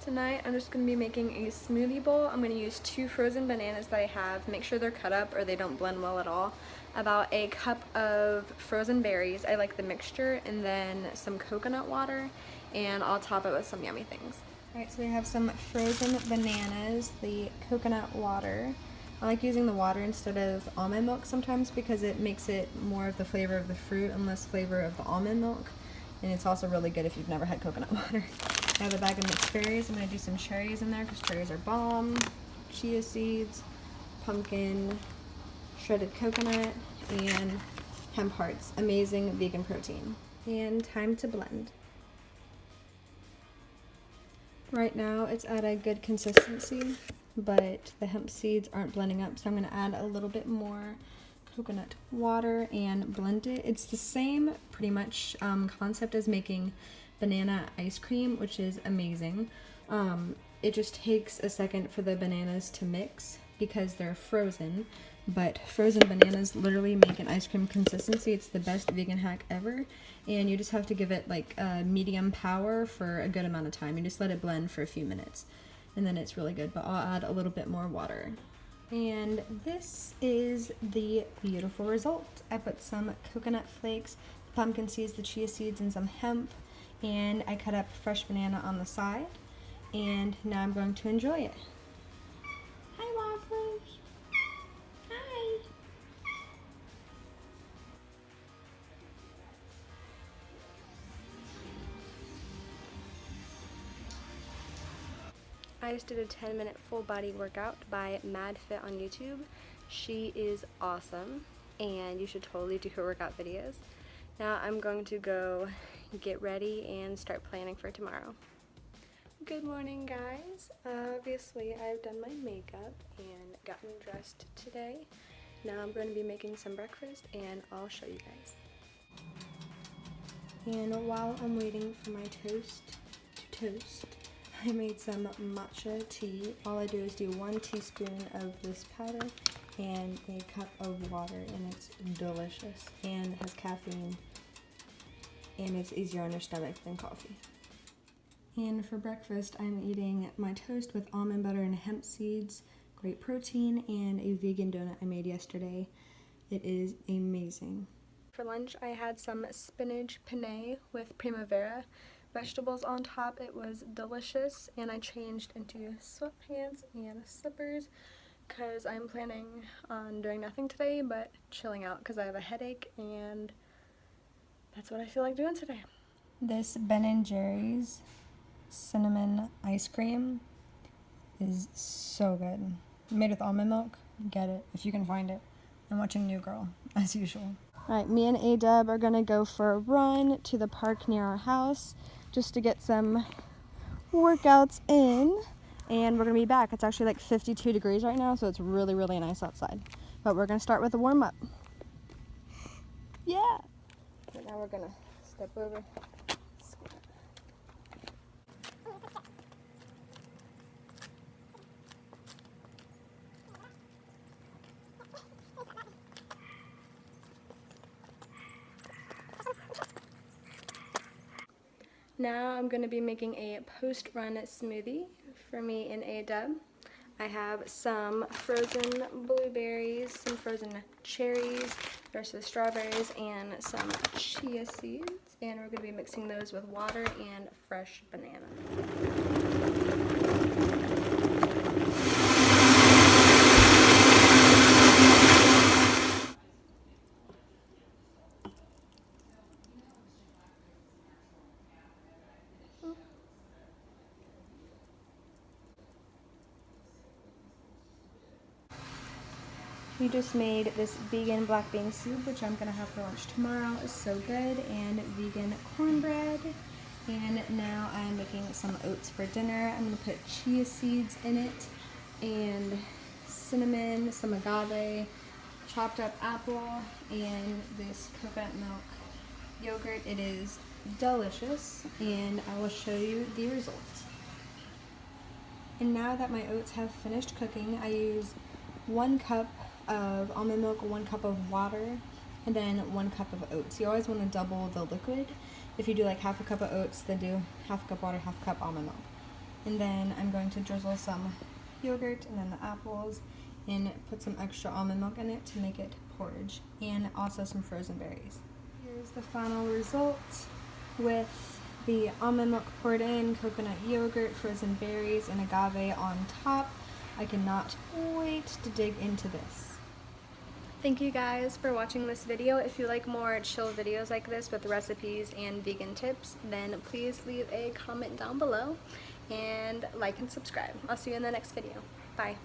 Tonight I'm just going to be making a smoothie bowl. I'm going to use 2 frozen bananas that I have. Make sure they're cut up or they don't blend well at all. About a cup of frozen berries. I like the mixture, and then some coconut water, and I'll top it with some yummy things. Alright, so we have some frozen bananas, the coconut water. I like using the water instead of almond milk sometimes because it makes it more of the flavor of the fruit and less flavor of the almond milk. And it's also really good if you've never had coconut water. I have a bag of mixed berries. I'm going to do some cherries in there because cherries are bomb. Chia seeds, pumpkin, shredded coconut, and hemp hearts. Amazing vegan protein. And time to blend. Right now it's at a good consistency, but the hemp seeds aren't blending up, so I'm going to add a little bit more coconut water and blend it. It's the same pretty much concept as making banana ice cream, which is amazing. It just takes a second for the bananas to mix because they're frozen, but frozen bananas literally make an ice cream consistency. It's the best vegan hack ever, and you just have to give it like medium power for a good amount of time. You just let it blend for a few minutes and then it's really good, but I'll add a little bit more water. And this is the beautiful result. I put some coconut flakes, pumpkin seeds, the chia seeds, and some hemp, and I cut up fresh banana on the side, and now I'm going to enjoy it. Hi, Waffles. Hi. I just did a 10-minute full body workout by MadFit on YouTube. She is awesome, and you should totally do her workout videos. Now I'm going to go get ready and start planning for tomorrow. Good morning, guys. Obviously, I've done my makeup and gotten dressed today. Now I'm going to be making some breakfast, and I'll show you guys. And while I'm waiting for my toast to toast, I made some matcha tea. All I do is do 1 teaspoon of this powder and a cup of water, and it's delicious and has caffeine, and it's easier on your stomach than coffee. And for breakfast, I'm eating my toast with almond butter and hemp seeds, great protein, and a vegan donut I made yesterday. It is amazing. For lunch, I had some spinach penne with primavera vegetables on top. It was delicious, and I changed into sweatpants and slippers because I'm planning on doing nothing today but chilling out because I have a headache, and that's what I feel like doing today. This Ben & Jerry's cinnamon ice cream is so good. Made with almond milk. Get it if you can find it. I'm watching New Girl as usual. Alright, me and A-Dub are gonna go for a run to the park near our house just to get some workouts in, and we're gonna be back. It's actually like 52 degrees right now, so it's really, really nice outside. But we're gonna start with a warm-up. Yeah! So now we're gonna step over. Now I'm going to be making a post-run smoothie for me and A-Dub. I have some frozen blueberries, some frozen cherries versus strawberries, and some chia seeds. And we're going to be mixing those with water and fresh banana. We just made this vegan black bean soup, which I'm going to have for lunch tomorrow. It's so good, and vegan cornbread. And now I'm making some oats for dinner. I'm going to put chia seeds in it, and cinnamon, some agave, chopped up apple, and this coconut milk yogurt. It is delicious, and I will show you the results. And now that my oats have finished cooking, I use 1 cup of almond milk, 1 cup of water, and then 1 cup of oats. You always want to double the liquid. If you do like half a cup of oats, then do half a cup water, half a cup almond milk. And then I'm going to drizzle some yogurt and then the apples and put some extra almond milk in it to make it porridge, and also some frozen berries. Here's the final result with the almond milk poured in, coconut yogurt, frozen berries, and agave on top. I cannot wait to dig into this. Thank you guys for watching this video. If you like more chill videos like this with recipes and vegan tips, then please leave a comment down below and like and subscribe. I'll see you in the next video. Bye.